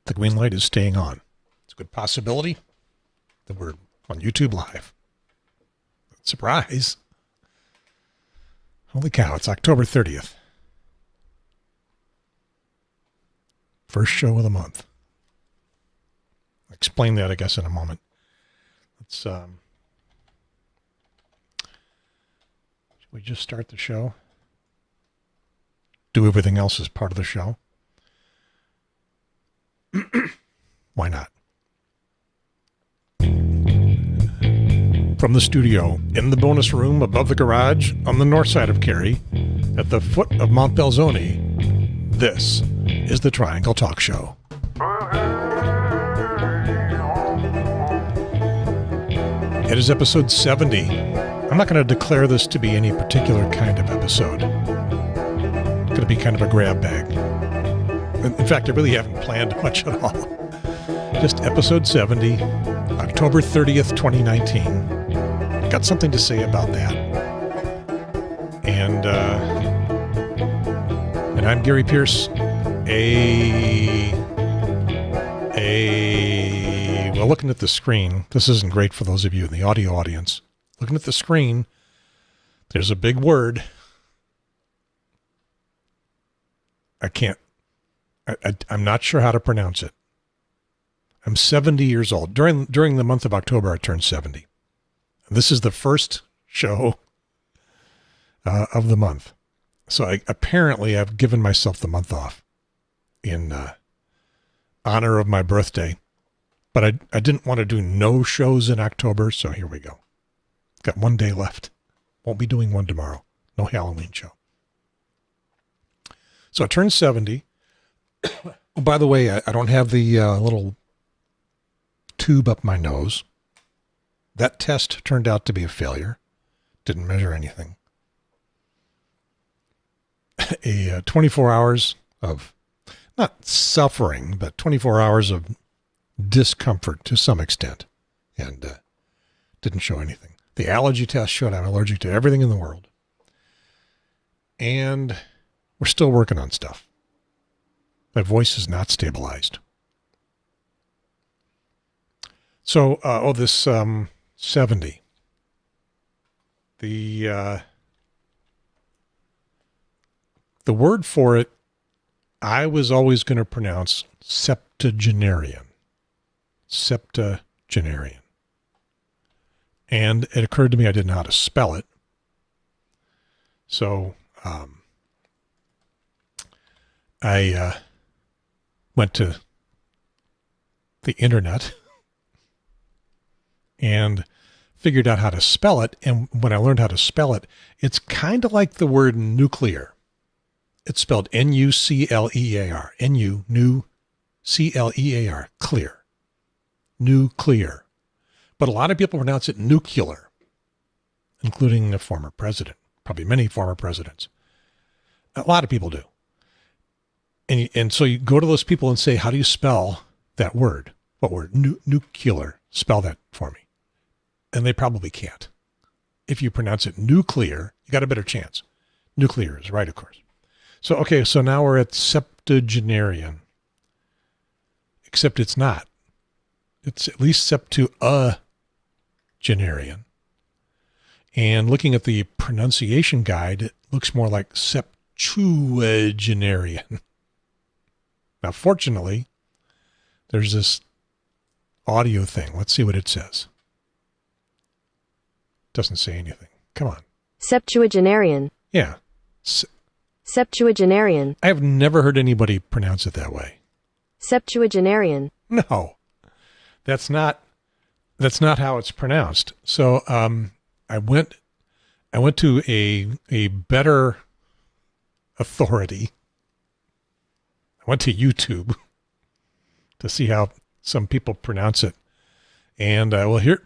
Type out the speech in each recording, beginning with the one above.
The green light is staying on. It's a good possibility that we're on YouTube Live. Surprise. Holy cow, it's October 30th. First show of the month. I'll explain that, I guess, in a moment. Let's, should we just start the show? Do everything else as part of the show? Why not? From the studio, in the bonus room above the garage, on the north side of Cary, at the foot of Mount Belzoni, this is the Triangle Talk Show. It is episode 70. I'm not going to declare this to be any particular kind of episode. It's going to be kind of a grab bag. In fact, I really haven't planned much at all. Just episode 70, October 30th, 2019. Got something to say about that. And I'm Gary Pierce, well, looking at the screen, this isn't great for those of you in the audio audience. Looking at the screen, there's a big word. I'm not sure how to pronounce it. I'm 70 years old. During the month of October, I turned 70. This is the first show of the month. So apparently I've given myself the month off in honor of my birthday. But I didn't want to do no shows in October, so here we go. Got one day left. Won't be doing one tomorrow. No Halloween show. So I turned 70. Oh, by the way, I don't have the little tube up my nose. That test turned out to be a failure. Didn't measure anything. 24 hours of, not suffering, but 24 hours of discomfort to some extent. And didn't show anything. The allergy test showed I'm allergic to everything in the world. And we're still working on stuff. My voice is not stabilized. So, this 70. The word for it, I was always going to pronounce septuagenarian. Septuagenarian. And it occurred to me I didn't know how to spell it. So, I went to the internet and figured out how to spell it. And when I learned how to spell it, it's kind of like the word nuclear. It's spelled N-U-C-L-E-A-R. C-L-E-A-R. Clear. Nuclear. But a lot of people pronounce it nuclear, including the former president. Probably many former presidents. A lot of people do. And so you go to those people and say, how do you spell that word? What word? Nuclear. Spell that for me. And they probably can't. If you pronounce it nuclear, you got a better chance. Nuclear is right, of course. So, okay, so now we're at septuagenarian. Except it's not. It's at least septuagenarian. And looking at the pronunciation guide, it looks more like septuagenarian. Now, fortunately, there's this audio thing. Let's see what it says. Doesn't say anything. Come on. Septuagenarian. Yeah. Septuagenarian. I have never heard anybody pronounce it that way. Septuagenarian. No. That's not how it's pronounced. So I went to a better authority. I went to YouTube to see how some people pronounce it. And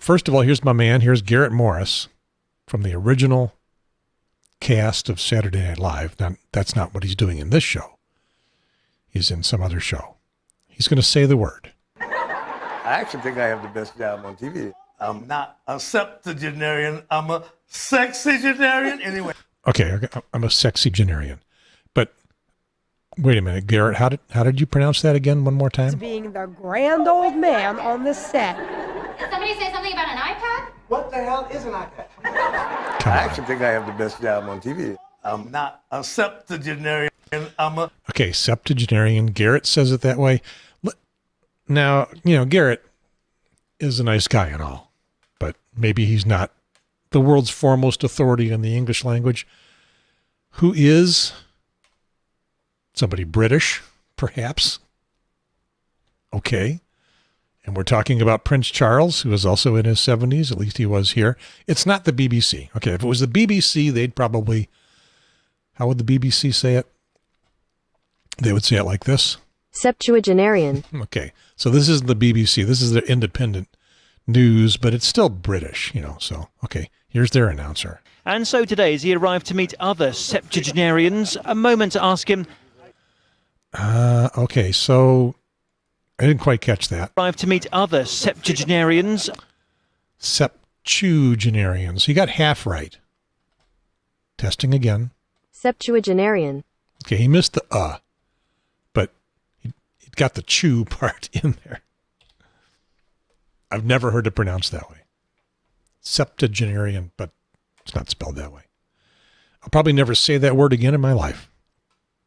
first of all, here's my man. Here's Garrett Morris from the original cast of Saturday Night Live. Now, that's not what he's doing in this show. He's in some other show. He's going to say the word. I actually think I have the best job on TV. I'm not a septuagenarian. I'm a sexagenarian. Anyway. Okay, I'm a sexagenarian. But Wait a minute, Garrett. How did you pronounce that again? One more To time. being the grand old man on the set. Did somebody say something about an iPad? What the hell is an iPad? Come I on. actually think I have the best job on TV. I'm not a septuagenarian. I'm a Okay, septuagenarian. Garrett says it that way. Now, Garrett is a nice guy and all, but maybe he's not the world's foremost authority in the English language. Who is somebody British, perhaps? Okay. And we're talking about Prince Charles, who is also in his 70s. At least he was here. It's not the BBC. Okay, if it was the BBC, they'd probably... How would the BBC say it? They would say it like this. Septuagenarian. Okay, so this is the BBC. This is their independent news, but it's still British, So, okay, here's their announcer. And so today, as he arrived to meet other septuagenarians, a moment to ask him... Okay, so I didn't quite catch that. Arrived to meet other septuagenarians. Septuagenarians. He got half right. Testing again. Septuagenarian. Okay, he missed the but he got the chew part in there. I've never heard it pronounced that way. Septuagenarian, but it's not spelled that way. I'll probably never say that word again in my life.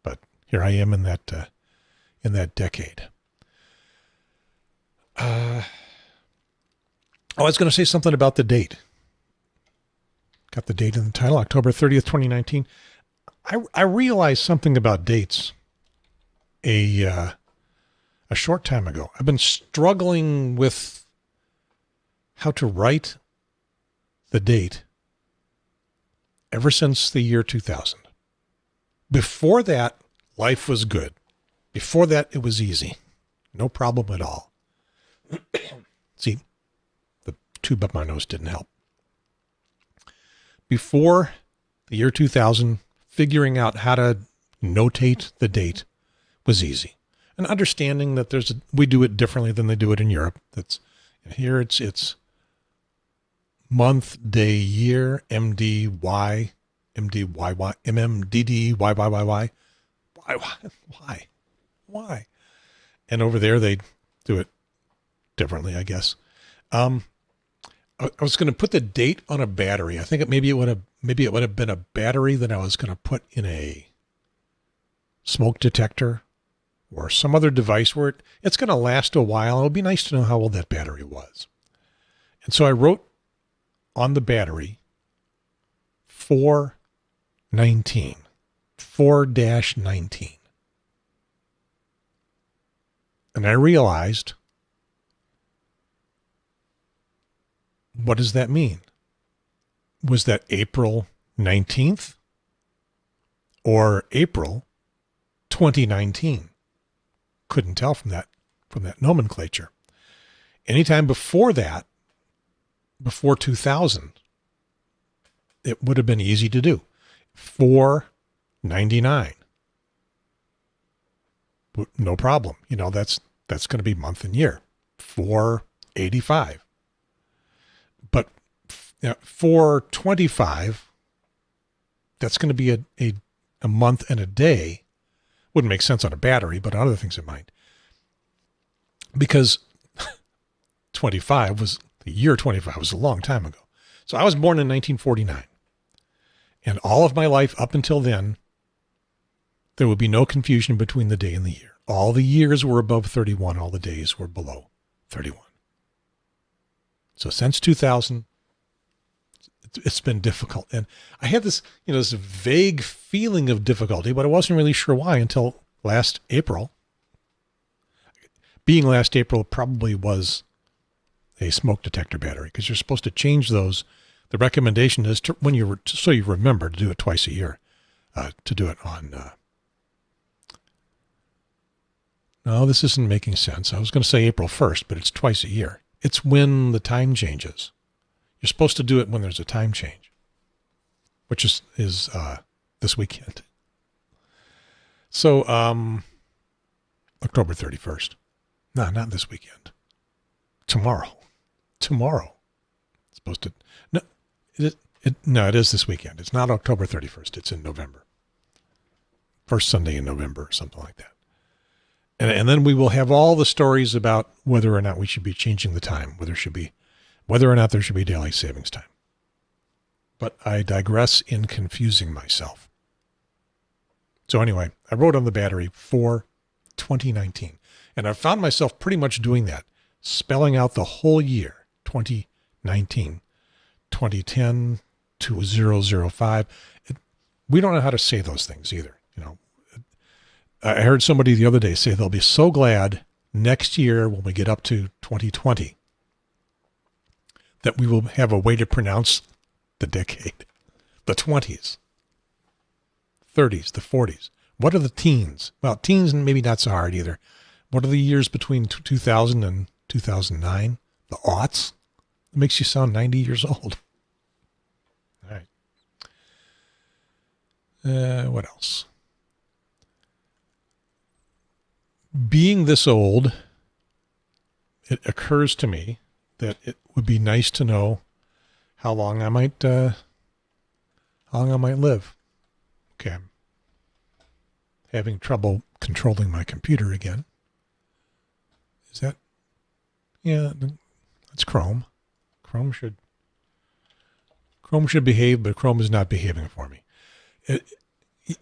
But here I am in that decade. I was going to say something about the date. Got the date in the title, October 30th, 2019. I realized something about dates a short time ago. I've been struggling with how to write the date ever since the year 2000. Before that, life was good. Before that, it was easy. No problem at all. See, the tube up my nose didn't help. Before the year 2000, figuring out how to notate the date was easy. And understanding that we do it differently than they do it in Europe. Here it's month, day, year, MDY, MDYY, MMDD, YYYY. Why? And over there they do it differently, I guess. I was going to put the date on a battery. I think maybe it would have been a battery that I was going to put in a smoke detector or some other device where it's going to last a while. It would be nice to know how old that battery was. And so I wrote on the battery 419, 4-19. And I realized, what does that mean? Was that April 19th or April 2019? Couldn't tell from that nomenclature. Anytime before that, before 2000, it would have been easy to do. 499. No problem. That's going to be month and year. 485. But 425, that's going to be a month and a day. Wouldn't make sense on a battery, but on other things it might. Because the year 25 was a long time ago. So I was born in 1949. And all of my life up until then, there would be no confusion between the day and the year. All the years were above 31. All the days were below 31. So since 2000, it's been difficult. And I had this, this vague feeling of difficulty, but I wasn't really sure why until last April. Being last April probably was a smoke detector battery because you're supposed to change those. The recommendation is so you remember to do it twice a year, to do it on. No, this isn't making sense. I was going to say April 1st, but it's twice a year. It's when the time changes. You're supposed to do it when there's a time change, which is this weekend. So, October 31st. No, not this weekend. Tomorrow. It's supposed to. No, it is this weekend. It's not October 31st. It's in November. first Sunday in November or something like that. And then we will have all the stories about whether or not we should be changing the time, whether or not there should be daylight savings time. But I digress in confusing myself. So anyway, I wrote on the battery for 2019, and I found myself pretty much doing that, spelling out the whole year, 2019, 2010 to 005. We don't know how to say those things either. I heard somebody the other day say they'll be so glad next year when we get up to 2020 that we will have a way to pronounce the decade, the 20s, 30s, the 40s. What are the teens? Well, teens maybe not so hard either. What are the years between 2000 and 2009? The aughts? It makes you sound 90 years old. All right. What else? Being this old, it occurs to me that it would be nice to know how long I might live. Okay, I'm having trouble controlling my computer again. Is that? Yeah, that's Chrome. Chrome should behave, but Chrome is not behaving for me.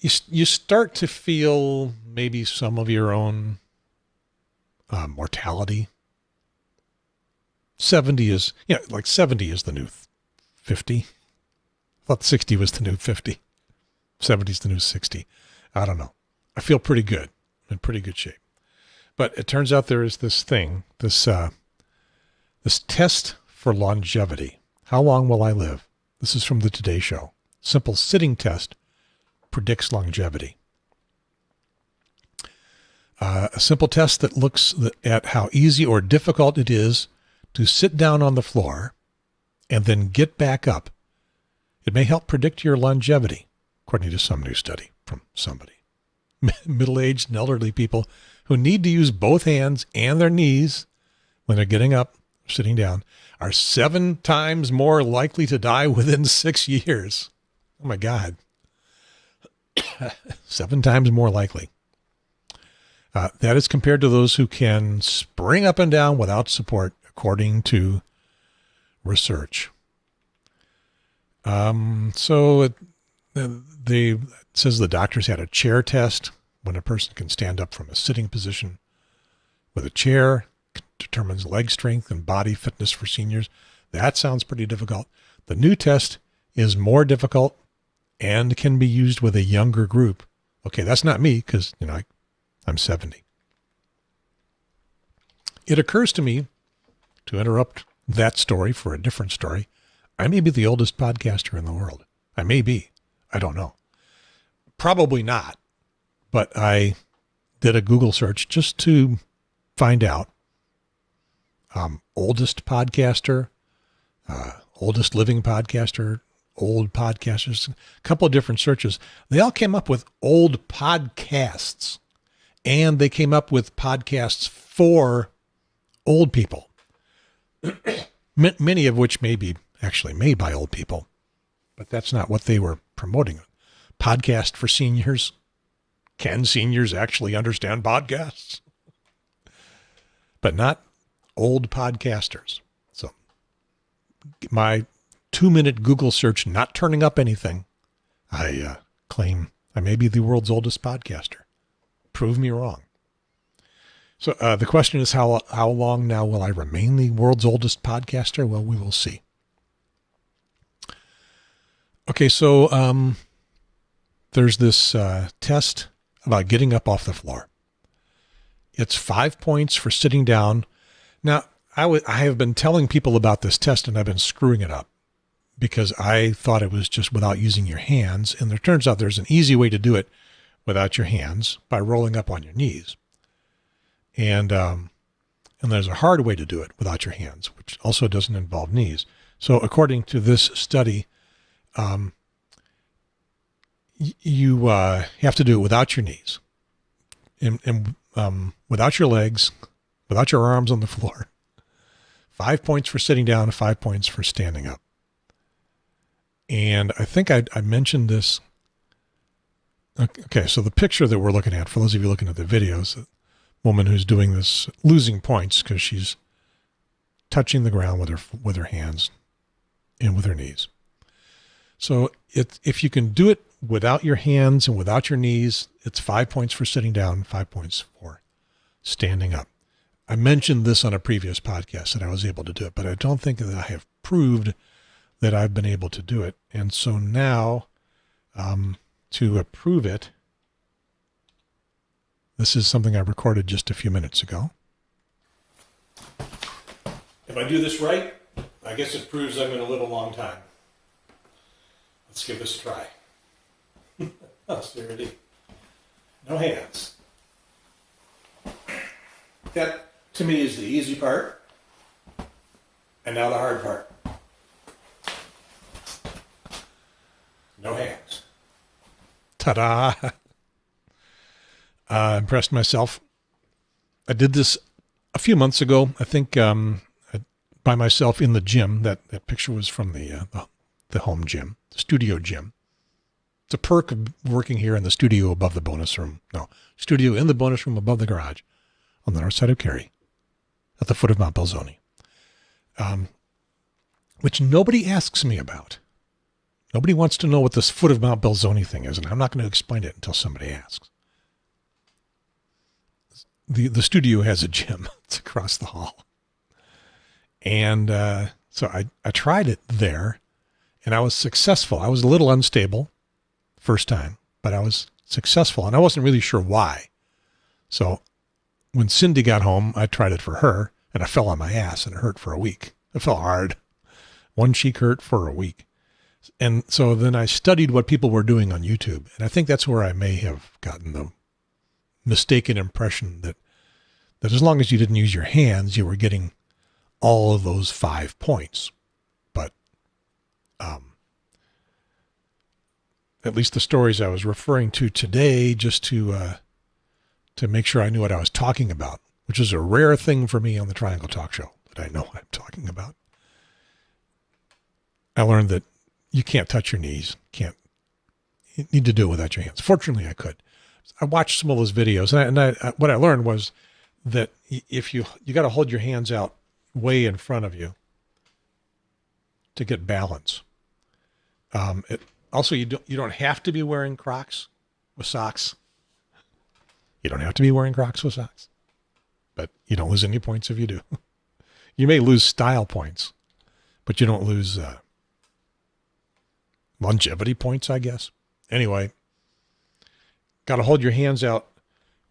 You start to feel maybe some of your own mortality. 70 is the new 50. I thought 60 was the new 50. 70 is the new 60. I don't know. I feel pretty good. I'm in pretty good shape. But it turns out there is this thing, this test for longevity. How long will I live? This is from the Today Show. Simple sitting test predicts longevity. A simple test that looks at how easy or difficult it is to sit down on the floor and then get back up. It may help predict your longevity, according to some new study from somebody. Middle-aged and elderly people who need to use both hands and their knees when they're getting up, sitting down, are 7 times more likely to die within 6 years. Oh my God. 7 times more likely. That is compared to those who can spring up and down without support, according to research. It says the doctors had a chair test when a person can stand up from a sitting position with a chair, determines leg strength and body fitness for seniors. That sounds pretty difficult. The new test is more difficult and can be used with a younger group. Okay, that's not me because, I'm 70. It occurs to me to interrupt that story for a different story. I may be the oldest podcaster in the world. I may be. I don't know. Probably not. But I did a Google search just to find out. Oldest podcaster, oldest living podcaster, old podcasters, a couple of different searches. They all came up with old podcasts. And they came up with podcasts for old people, many of which may be actually made by old people, but that's not what they were promoting. Podcast for seniors. Can seniors actually understand podcasts? But not old podcasters. So my 2-minute Google search not turning up anything, I claim I may be the world's oldest podcaster. Prove me wrong. So the question is, how long now will I remain the world's oldest podcaster? Well, we will see. Okay, so there's this test about getting up off the floor. It's 5 points for sitting down. Now, I have been telling people about this test, and I've been screwing it up because I thought it was just without using your hands. And it turns out there's an easy way to do it without your hands by rolling up on your knees. And there's a hard way to do it without your hands, which also doesn't involve knees. So according to this study, you have to do it without your knees and without your legs, without your arms on the floor. 5 points for sitting down and 5 points for standing up. And I think I mentioned this Okay, so the picture that we're looking at, for those of you looking at the videos, the woman who's doing this losing points because she's touching the ground with her hands and with her knees. So if you can do it without your hands and without your knees, it's 5 points for sitting down, 5 points for standing up. I mentioned this on a previous podcast that I was able to do it, but I don't think that I have proved that I've been able to do it. And so now, to approve it, this is something I recorded just a few minutes ago. If I do this right, I guess it proves I'm going to live a long time. Let's give this a try. Austerity. No hands. That, to me, is the easy part. And now the hard part. No hands. Ta-da! Impressed myself. I did this a few months ago. I think by myself in the gym. That picture was from the home gym, the studio gym. It's a perk of working here in the studio above the bonus room. No, studio in the bonus room above the garage on the north side of Cary at the foot of Mount Belzoni, which nobody asks me about. Nobody wants to know what this foot of Mount Belzoni thing is, and I'm not going to explain it until somebody asks. The studio has a gym. It's across the hall. And so I tried it there, and I was successful. I was a little unstable first time, but I was successful, and I wasn't really sure why. So when Cindy got home, I tried it for her, and I fell on my ass, and it hurt for a week. It felt hard. One cheek hurt for a week. And so then I studied what people were doing on YouTube, and I think that's where I may have gotten the mistaken impression that as long as you didn't use your hands, you were getting all of those 5 points. But at least the stories I was referring to today, just to make sure I knew what I was talking about, which is a rare thing for me on the Triangle Talk Show, that I know what I'm talking about. I learned that you can't touch your knees. You need to do it without your hands. Fortunately, I could. I watched some of those videos, and what I learned was that if you got to hold your hands out way in front of you to get balance. Also, you don't have to be wearing Crocs with socks. You don't have to be wearing Crocs with socks, but you don't lose any points if you do. You may lose style points, but you don't lose longevity points, I guess. Anyway, got to hold your hands out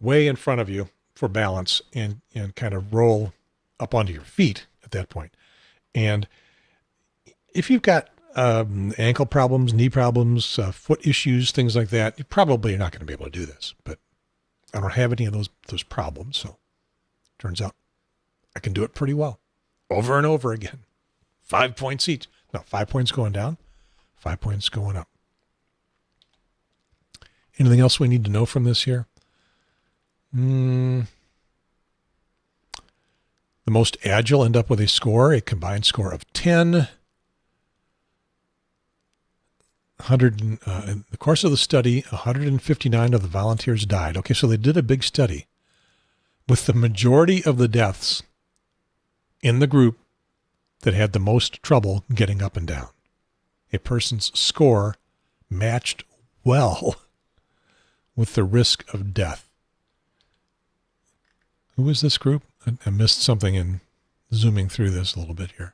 way in front of you for balance and kind of roll up onto your feet at that point. And if you've got ankle problems, knee problems, foot issues, things like that, you probably are not going to be able to do this. But I don't have any of those problems, so turns out I can do it pretty well over and over again. 5 points each. No, 5 points going down, 5 points going up. Anything else we need to know from this here? The most agile end up with a combined score of 10. In the course of the study, 159 of the volunteers died. Okay, so they did a big study with the majority of the deaths in the group that had the most trouble getting up and down. A person's score matched well with the risk of death. Who was this group? I missed something in zooming through this a little bit here.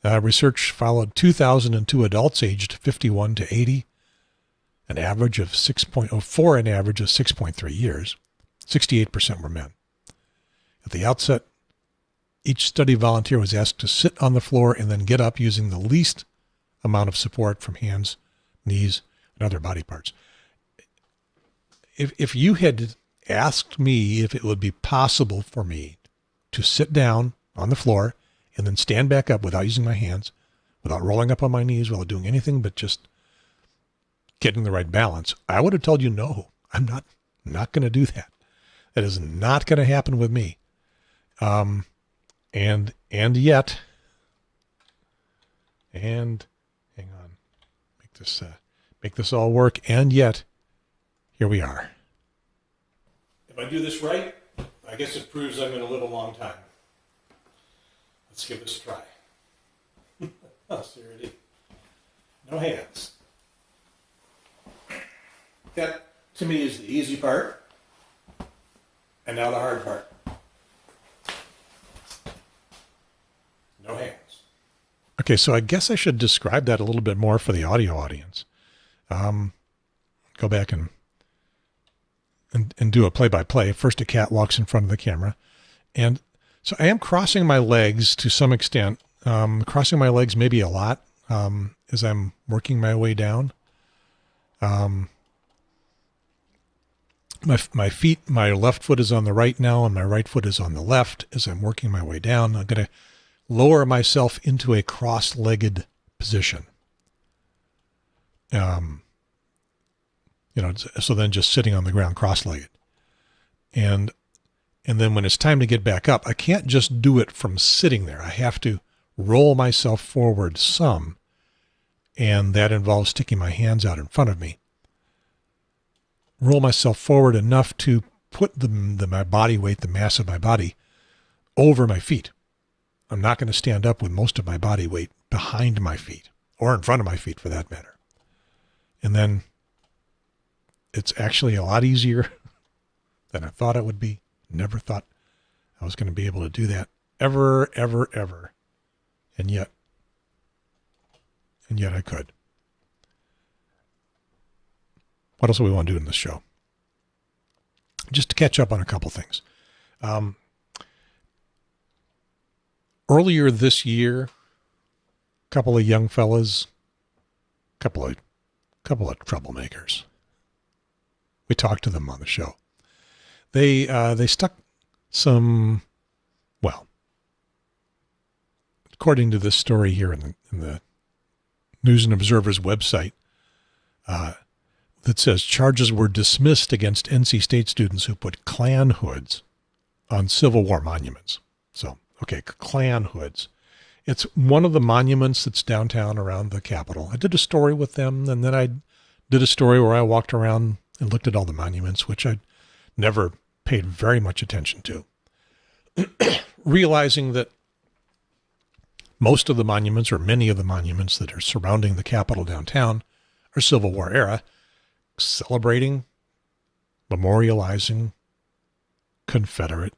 Research followed 2,002 adults aged 51 to 80, an average of 6.3 years. 68% were men. At the outset, each study volunteer was asked to sit on the floor and then get up using the least amount of support from hands, knees, and other body parts. If you had asked me if it would be possible for me to sit down on the floor and then stand back up without using my hands, without rolling up on my knees, without doing anything but just getting the right balance, I would have told you, no, I'm not going to do that. That is not going to happen with me. And yet, hang on, make this all work. And yet, here we are. If I do this right, I guess it proves I'm going to live a long time. Let's give this a try. Austerity. No hands. That, to me, is the easy part. And now the hard part. No hands. Okay, so I guess I should describe that a little bit more for the audio audience. Go back and do a play-by-play. First, a cat walks in front of the camera. And so I am crossing my legs to some extent. Crossing my legs maybe a lot as I'm working my way down. My feet, my left foot is on the right now, and my right foot is on the left as I'm working my way down. I'm going to lower myself into a cross-legged position. So then just sitting on the ground cross-legged. And then when it's time to get back up, I can't just do it from sitting there. I have to roll myself forward some, and that involves sticking my hands out in front of me. Roll myself forward enough to put my body weight, the mass of my body, over my feet. I'm not going to stand up with most of my body weight behind my feet, or in front of my feet for that matter. And then it's actually a lot easier than I thought it would be. Never thought I was going to be able to do that ever. And yet I could. What else do we want to do in this show? Just to catch up on a couple things. Earlier this year, a couple of young fellas, couple of troublemakers. We talked to them on the show. They stuck some, well, according to this story here in the News and Observer's website, that says charges were dismissed against NC State students who put Klan hoods on Civil War monuments. So, okay, Klan hoods. It's one of the monuments that's downtown around the Capitol. I did a story with them, and then I did a story where I walked around and looked at all the monuments, which I never paid very much attention to. Realizing that most of the monuments, or many of the monuments that are surrounding the Capitol downtown, are Civil War era, celebrating, memorializing Confederate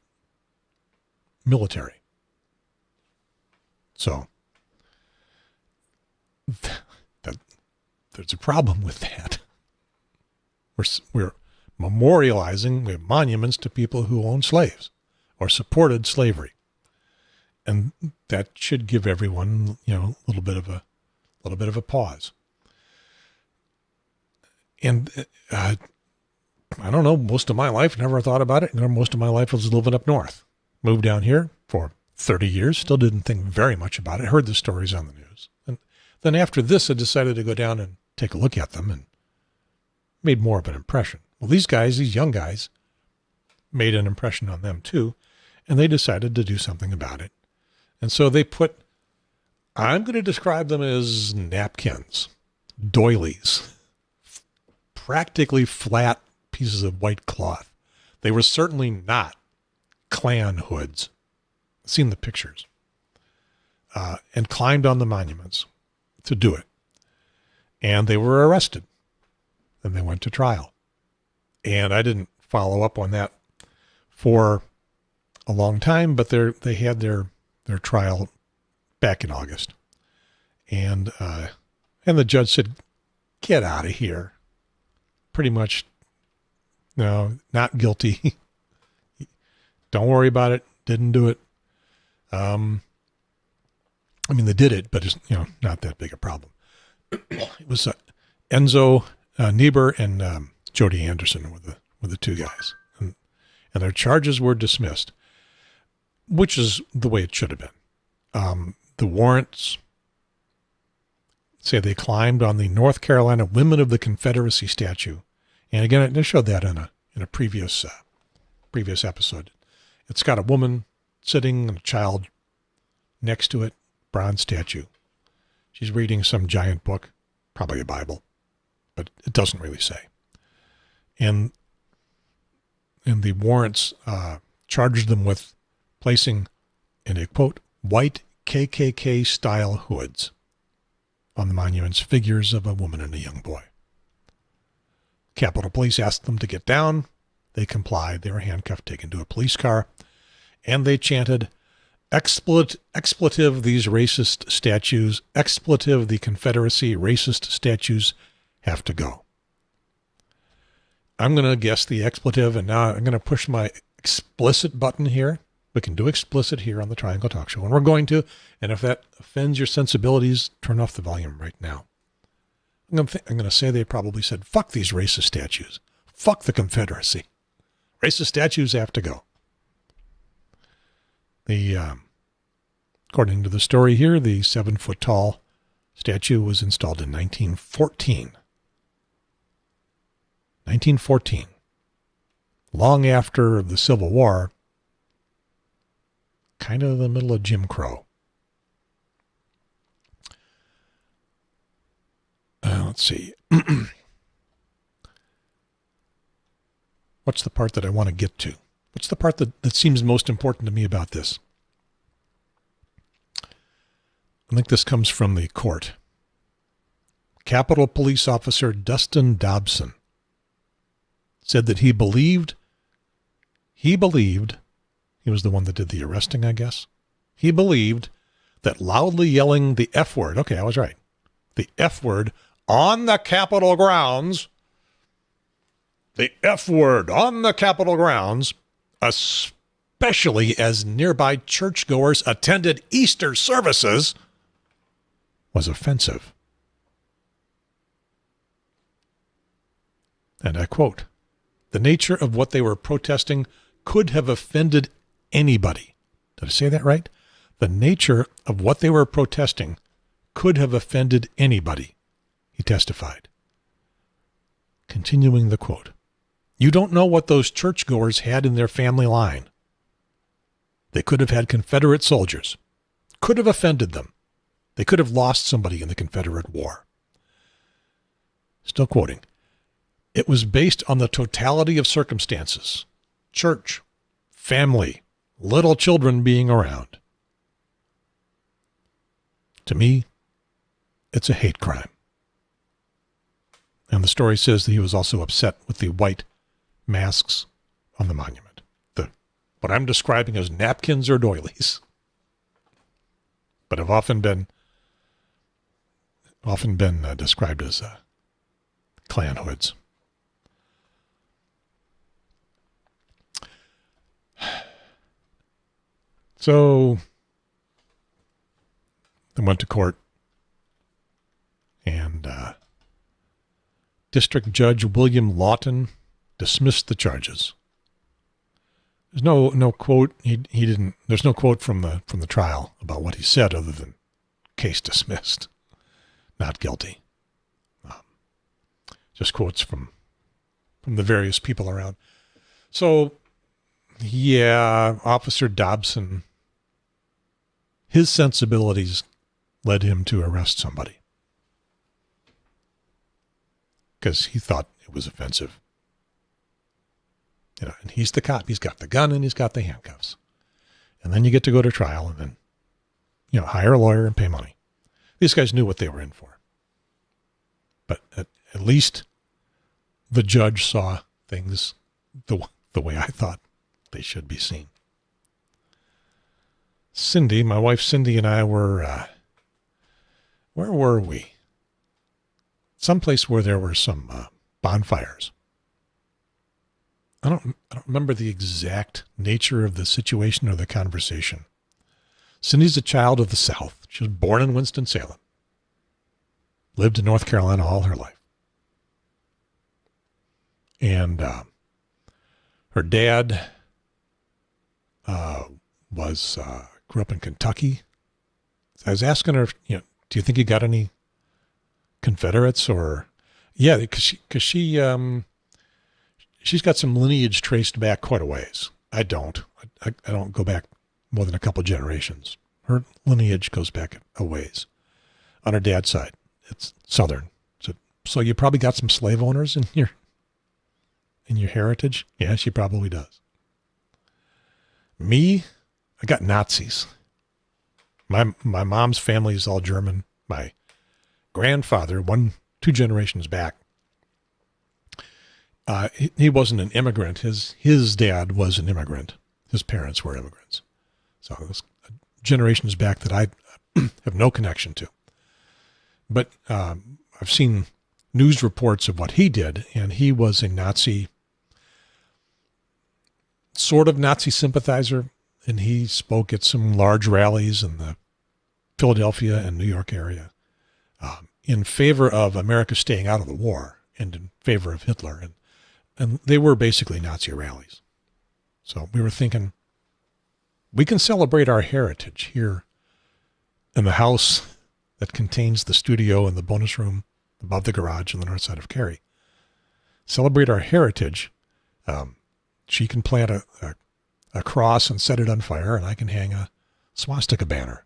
military. So there's a problem with that. We're memorializing, we have monuments to people who owned slaves or supported slavery. And that should give everyone, a little bit of a pause. And I don't know, most of my life, never thought about it. Most of my life was living up north. Moved down here for 30 years, still didn't think very much about it. Heard the stories on the news. And then after this, I decided to go down and take a look at them and made more of an impression. Well, these young guys, made an impression on them too, and they decided to do something about it. And so they I'm going to describe them as napkins, doilies, practically flat pieces of white cloth. They were certainly not Klan hoods. I've seen the pictures. And climbed on the monuments to do it. And they were arrested. And they went to trial. And I didn't follow up on that for a long time, but they had their trial back in August. And the judge said, "Get out of here." Pretty much, no, not guilty. Don't worry about it. Didn't do it. They did it, but it's, not that big a problem. It was Enzo Niebuhr and Jody Anderson were the two guys. And their charges were dismissed, which is the way it should have been. The warrants say they climbed on the North Carolina Women of the Confederacy statue. And again, I showed that in a previous episode. It's got a woman sitting and a child next to it, bronze statue. She's reading some giant book, probably a Bible, but it doesn't really say. And the warrants charged them with placing in a, quote, white KKK-style hoods on the monuments figures of a woman and a young boy. Capitol Police asked them to get down. They complied. They were handcuffed, taken to a police car, and they chanted, expletive these racist statues, expletive the Confederacy, racist statues have to go. I'm going to guess the expletive, and now I'm going to push my explicit button here. We can do explicit here on the Triangle Talk Show, and we're going to. And if that offends your sensibilities, turn off the volume right now. I'm going to say they probably said, fuck these racist statues. Fuck the Confederacy. Racist statues have to go. According to the story here, the 7-foot-tall statue was installed in 1914. 1914. Long after the Civil War, kind of the middle of Jim Crow. Let's see. What's the part that I want to get to? What's the part that seems most important to me about this? I think this comes from the court. Capitol Police Officer Dustin Dobson said that he believed he was the one that did the arresting, I guess. He believed that loudly yelling the F word, okay, I was right, the F word on the Capitol grounds, the F word on the Capitol grounds, especially as nearby churchgoers attended Easter services, was offensive. And I quote, the nature of what they were protesting could have offended anybody. Did I say that right? The nature of what they were protesting could have offended anybody, he testified. Continuing the quote, you don't know what those churchgoers had in their family line. They could have had Confederate soldiers, could have offended them. They could have lost somebody in the Confederate War. Still quoting, it was based on the totality of circumstances, church, family, little children being around. To me, it's a hate crime. And the story says that he was also upset with the white masks on the monument. What I'm describing as napkins or doilies, but have often been described as Klan hoods. So they went to court, and District Judge William Lawton dismissed the charges. There's no quote. He didn't. There's no quote from the trial about what he said other than case dismissed, not guilty. Just quotes from the various people around. So, yeah, Officer Dobson, his sensibilities led him to arrest somebody because he thought it was offensive. And he's the cop. He's got the gun and he's got the handcuffs. And then you get to go to trial and then, hire a lawyer and pay money. These guys knew what they were in for. But at least the judge saw things the way I thought they should be seen. Cindy, my wife Cindy, and I were, where were we? Someplace where there were some bonfires. I don't remember the exact nature of the situation or the conversation. Cindy's a child of the South. She was born in Winston-Salem. Lived in North Carolina all her life. And her dad grew up in Kentucky. I was asking her, do you think you got any Confederates or, yeah, because she's got some lineage traced back quite a ways. I don't. I don't go back more than a couple generations. Her lineage goes back a ways. On her dad's side, it's Southern. So you probably got some slave owners in in your heritage? Yeah, she probably does. Me, I got Nazis. My mom's family is all German. My grandfather, 2 generations back, he wasn't an immigrant. His dad was an immigrant. His parents were immigrants. So it was generations back that I have no connection to. But I've seen news reports of what he did, and he was a Nazi, sort of Nazi sympathizer, and he spoke at some large rallies in the Philadelphia and New York area in favor of America staying out of the war and in favor of Hitler. And they were basically Nazi rallies. So we were thinking, we can celebrate our heritage here in the house that contains the studio and the bonus room above the garage on the north side of Cary. Celebrate our heritage. She can plant a cross and set it on fire, and I can hang a swastika banner.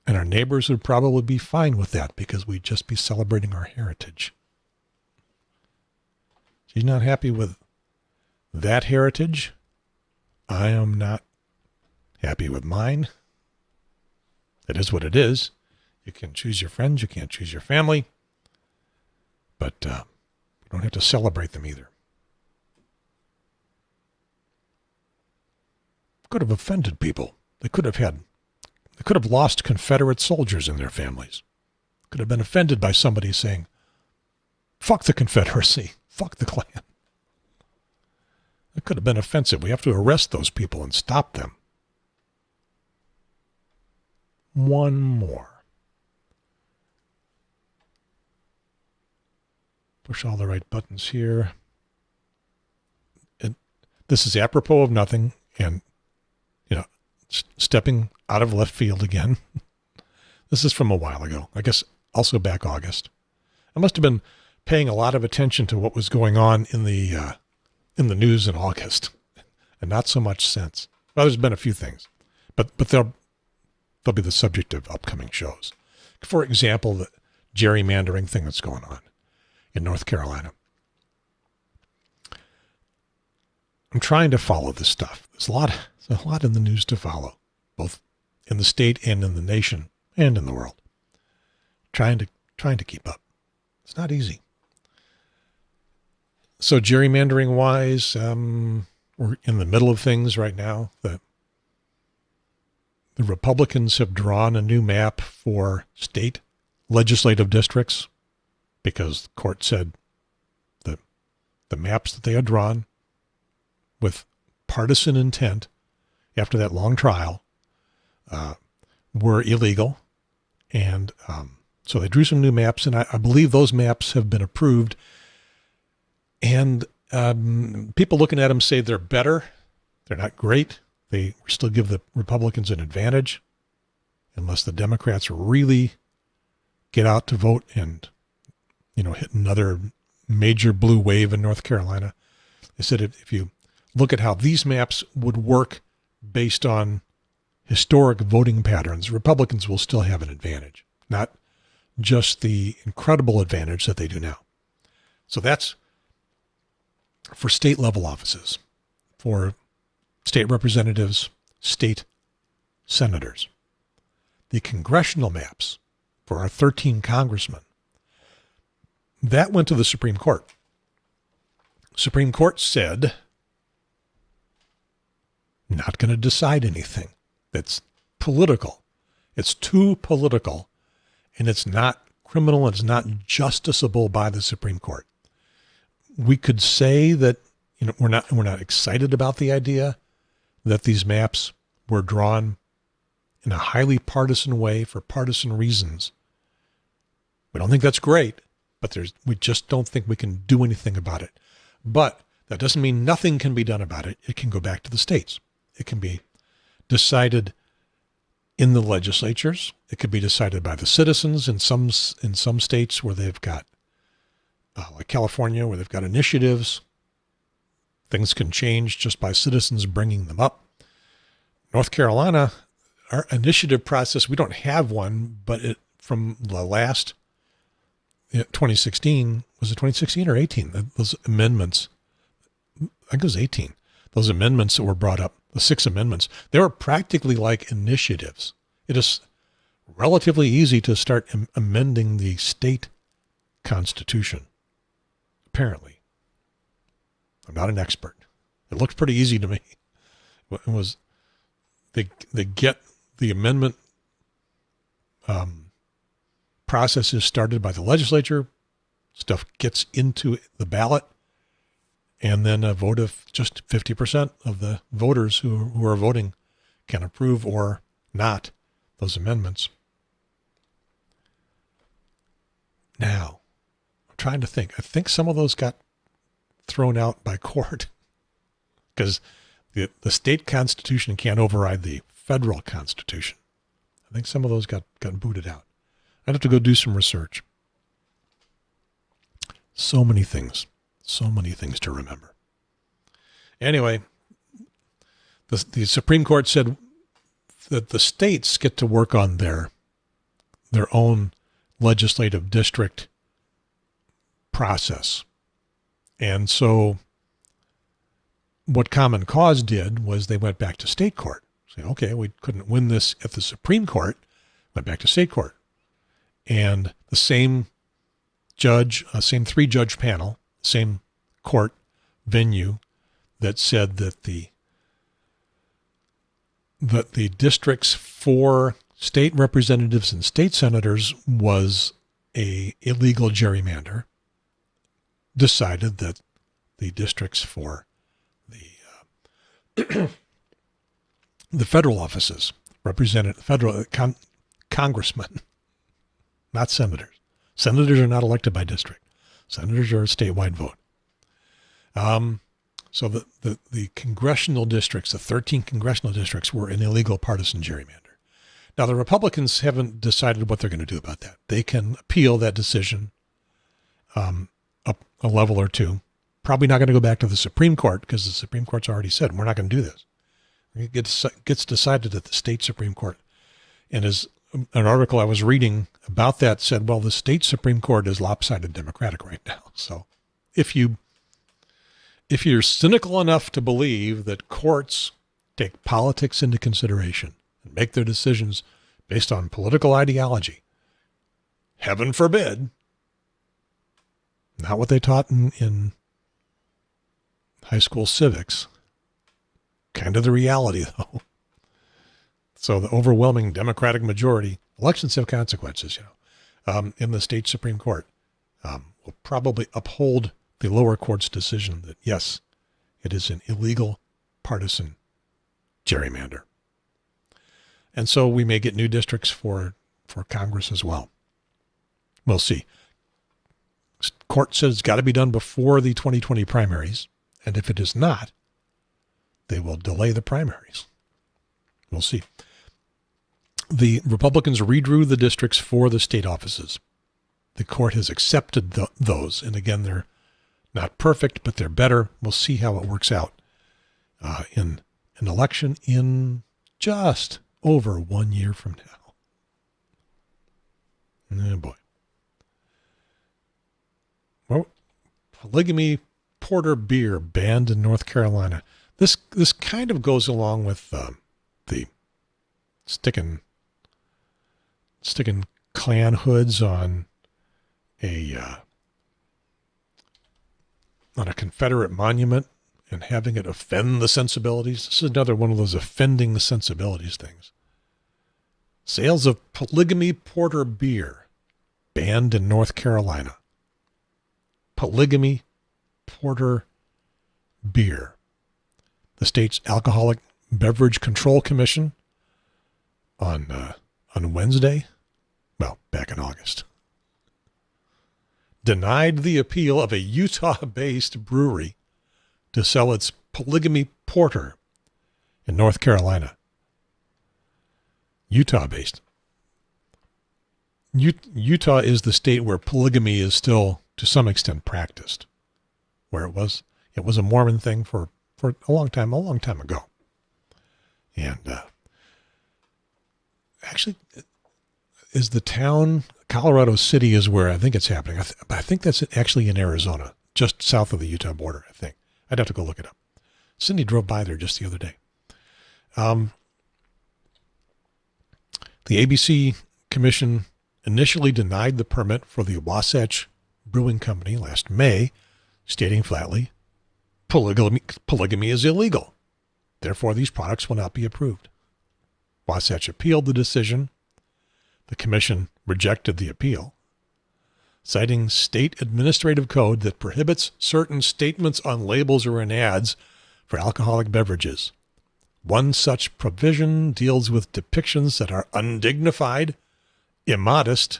And our neighbors would probably be fine with that because we'd just be celebrating our heritage. She's not happy with that heritage. I am not happy with mine. It is what it is. You can choose your friends. You can't choose your family. But you don't have to celebrate them either. Could have offended people. They could have lost Confederate soldiers in their families. Could have been offended by somebody saying, fuck the Confederacy, fuck the Klan. It could have been offensive. We have to arrest those people and stop them. One more. Push all the right buttons here. And this is apropos of nothing, and stepping out of left field again. This is from a while ago. I guess also back August. I must have been paying a lot of attention to what was going on in the news in August, and not so much since. Well, there's been a few things, but they'll be the subject of upcoming shows. For example, the gerrymandering thing that's going on in North Carolina. I'm trying to follow this stuff. There's a lot in the news to follow, both in the state and in the nation and in the world. Trying to keep up. It's not easy. So gerrymandering wise, we're in the middle of things right now. The Republicans have drawn a new map for state legislative districts because the court said the maps that they had drawn with partisan intent after that long trial were illegal. And so they drew some new maps, and I believe those maps have been approved. And people looking at them say they're better. They're not great. They still give the Republicans an advantage unless the Democrats really get out to vote and, hit another major blue wave in North Carolina. They said if you look at how these maps would work based on historic voting patterns, Republicans will still have an advantage, not just the incredible advantage that they do now. So that's for state level offices, for state representatives, state senators. The congressional maps for our 13 congressmen, that went to the Supreme Court. Supreme Court said, not going to decide anything that's political. It's too political, and it's not criminal, and it's not justiciable by the Supreme Court. We could say that we're not excited about the idea that these maps were drawn in a highly partisan way for partisan reasons. We don't think that's great, but we just don't think we can do anything about it. But that doesn't mean nothing can be done about it. It can go back to the states. It can be decided in the legislatures. It could be decided by the citizens in some states where they've got, like California, where they've got initiatives. Things can change just by citizens bringing them up. North Carolina, our initiative process, we don't have one, but from the last 2016, was it 2016 or 18? Those amendments, I think it was 18. Those amendments that were brought up, the 6 amendments, they were practically like initiatives. It is relatively easy to start amending the state constitution, apparently. I'm not an expert. It looked pretty easy to me. It was, they get the amendment processes started by the legislature, stuff gets into the ballot, and then a vote of just 50% of the voters who are voting can approve or not those amendments. Now, I'm trying to think. I think some of those got thrown out by court because the state constitution can't override the federal constitution. I think some of those got booted out. I'd have to go do some research. So many things to remember. Anyway, the Supreme Court said that the states get to work on their own legislative district process. And so what Common Cause did was they went back to state court. Say, okay, we couldn't win this at the Supreme Court, went back to state court. And the same judge, same 3-judge panel, same court venue that said that the districts for state representatives and state senators was a illegal gerrymander, decided that the districts for the federal offices represented federal congressmen, not senators. Senators are not elected by district. Senators are a statewide vote. So the congressional districts, the 13 congressional districts, were an illegal partisan gerrymander. Now, the Republicans haven't decided what they're going to do about that. They can appeal that decision up a level or two. Probably not going to go back to the Supreme Court because the Supreme Court's already said, we're not going to do this. It gets decided at the state Supreme Court. And as an article I was reading about that said, well, the state Supreme Court is lopsided Democratic right now. So if you're cynical enough to believe that courts take politics into consideration and make their decisions based on political ideology, heaven forbid, not what they taught in high school civics, kind of the reality though. So the overwhelming Democratic majority, elections have consequences, in the state Supreme Court, will probably uphold the lower court's decision that, yes, it is an illegal partisan gerrymander. And so we may get new districts for Congress as well. We'll see. Court says it's got to be done before the 2020 primaries. And if it is not, they will delay the primaries. We'll see. The Republicans redrew the districts for the state offices. The court has accepted those. And again, they're not perfect, but they're better. We'll see how it works out in an election in just over 1 year from now. Oh, boy. Well, polygamy porter beer banned in North Carolina. This kind of goes along with the sticking Klan hoods on a Confederate monument and having it offend the sensibilities. This is another one of those offending the sensibilities things. Sales of polygamy porter beer banned in North Carolina. Polygamy porter beer. The state's Alcoholic Beverage Control Commission on Wednesday, well, back in August, denied the appeal of a Utah-based brewery to sell its polygamy porter in North Carolina. Utah-based. Utah is the state where polygamy is still, to some extent, practiced. Where it was a Mormon thing for a long time ago. And actually, is the town. Colorado City is where I think it's happening. I think that's actually in Arizona, just south of the Utah border, I think. I'd have to go look it up. Cindy drove by there just the other day. The ABC Commission initially denied the permit for the Wasatch Brewing Company last May, stating flatly, polygamy is illegal. Therefore, these products will not be approved. Wasatch appealed the decision. The commission rejected the appeal, citing state administrative code that prohibits certain statements on labels or in ads for alcoholic beverages. One such provision deals with depictions that are undignified, immodest,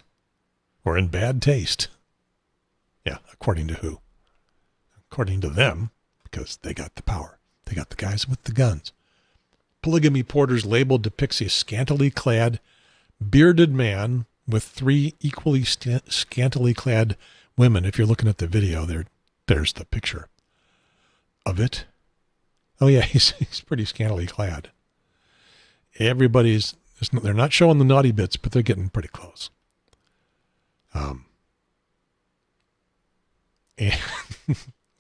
or in bad taste. Yeah, according to who? According to them, because they got the power. They got the guys with the guns. Polygamy Porter's label depicts a scantily clad, bearded man with three equally scantily clad women. If you're looking at the video, there's the picture of it. Oh yeah, he's pretty scantily clad. They're not showing the naughty bits, but they're getting pretty close.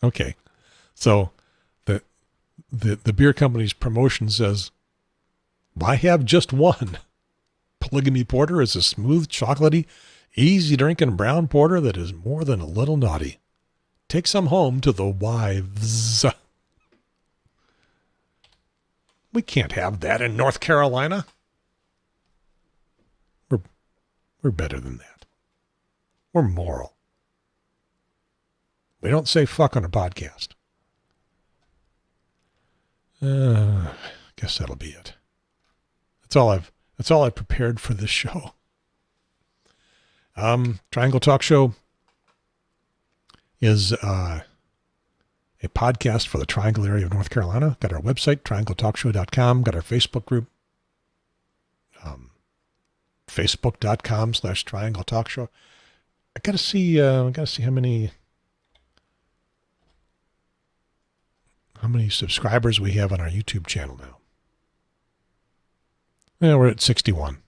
Okay, so the beer company's promotion says, why have just one? Polygamy Porter is a smooth, chocolatey, easy-drinking brown porter that is more than a little naughty. Take some home to the wives. We can't have that in North Carolina. We're better than that. We're moral. We don't say fuck on a podcast. Guess that'll be it. That's all I've prepared for this show. Triangle Talk Show is a podcast for the Triangle area of North Carolina. Got our website, triangletalkshow.com. Got our Facebook group, facebook.com/Triangle Talk Show. I gotta see how many subscribers we have on our YouTube channel now. Yeah, we're at 61.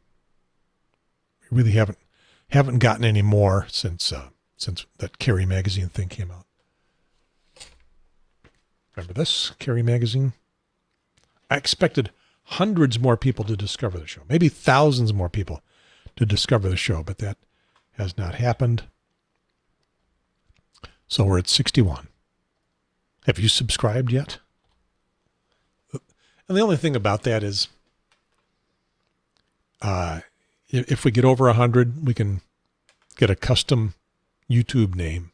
We really haven't gotten any more since that Carrie Magazine thing came out. Remember this, Carrie Magazine? I expected hundreds more people to discover the show, maybe thousands more people to discover the show, but that has not happened. So we're at 61. Have you subscribed yet? And the only thing about that is, if we get over 100, we can get a custom YouTube name,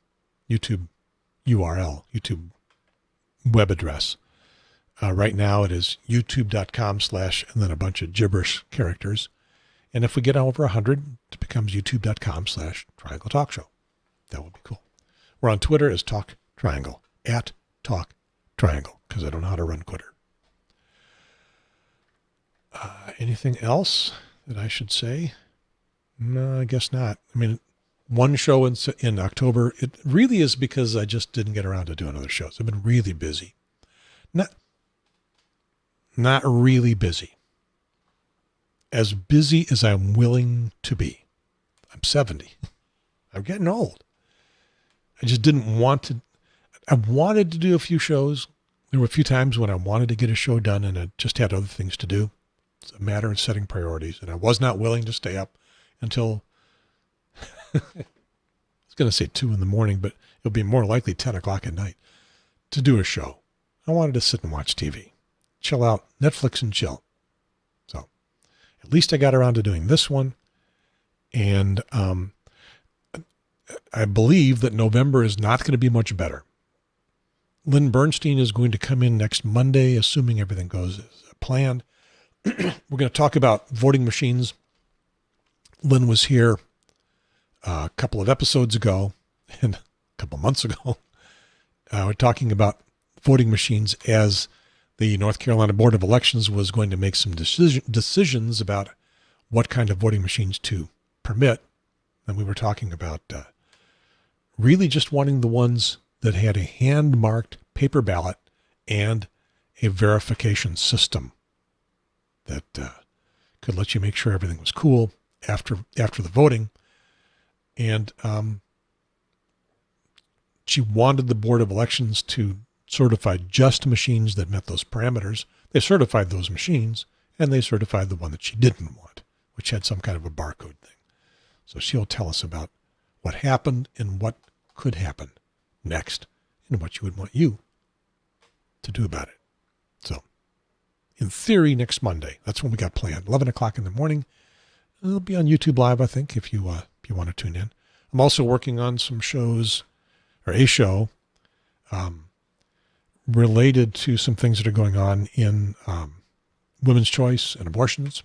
YouTube URL, YouTube web address. Right now it is youtube.com/ and then a bunch of gibberish characters. And if we get over 100, it becomes youtube.com/ Triangle Talk Show. That would be cool. We're on Twitter as Talk Triangle, at Talk Triangle, because I don't know how to run Twitter. Anything else that I should say? No, I guess not. I mean, one show in October, it really is because I just didn't get around to doing other shows. I've been really busy. Not really busy. As busy as I'm willing to be. I'm 70. I'm getting old. I just didn't want to. I wanted to do a few shows. There were a few times when I wanted to get a show done and I just had other things to do. It's a matter of setting priorities. And I was not willing to stay up until, I was going to say 2 a.m, but it'll be more likely 10 o'clock at night to do a show. I wanted to sit and watch TV, chill out, Netflix and chill. So at least I got around to doing this one. And I believe that November is not going to be much better. Lynn Bernstein is going to come in next Monday, assuming everything goes as planned. We're going to talk about voting machines. Lynn was here a couple of episodes ago and a couple months ago. We're talking about voting machines as the North Carolina Board of Elections was going to make some decisions about what kind of voting machines to permit. And we were talking about really just wanting the ones that had a hand-marked paper ballot and a verification system that could let you make sure everything was cool after the voting, and she wanted the Board of Elections to certify just machines that met those parameters. They certified those machines, and they certified the one that she didn't want, which had some kind of a barcode thing. So she'll tell us about what happened and what could happen next, and what you would want you to do about it. So, in theory, next Monday. That's when we got planned. 11 o'clock in the morning. It'll be on YouTube Live, I think, if you want to tune in. I'm also working on some shows, or a show, related to some things that are going on in women's choice and abortions,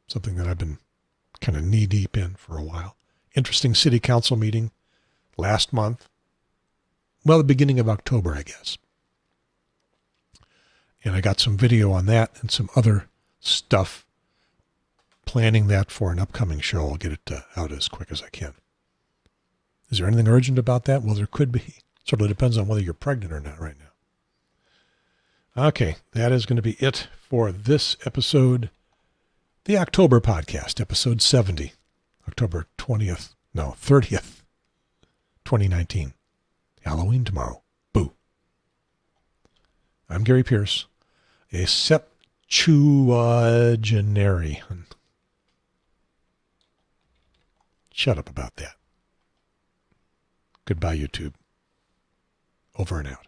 something that I've been kind of knee deep in for a while. Interesting city council meeting last month. Well, the beginning of October, I guess. And I got some video on that and some other stuff, planning that for an upcoming show. I'll get it out as quick as I can. Is there anything urgent about that? Well, there could be. Sort of depends on whether you're pregnant or not right now. Okay, that is going to be it for this episode, the October podcast, episode 70, October 30th, 2019. Halloween tomorrow. Boo. I'm Gary Pierce, a septuagenarian. Shut up about that. Goodbye, YouTube. Over and out.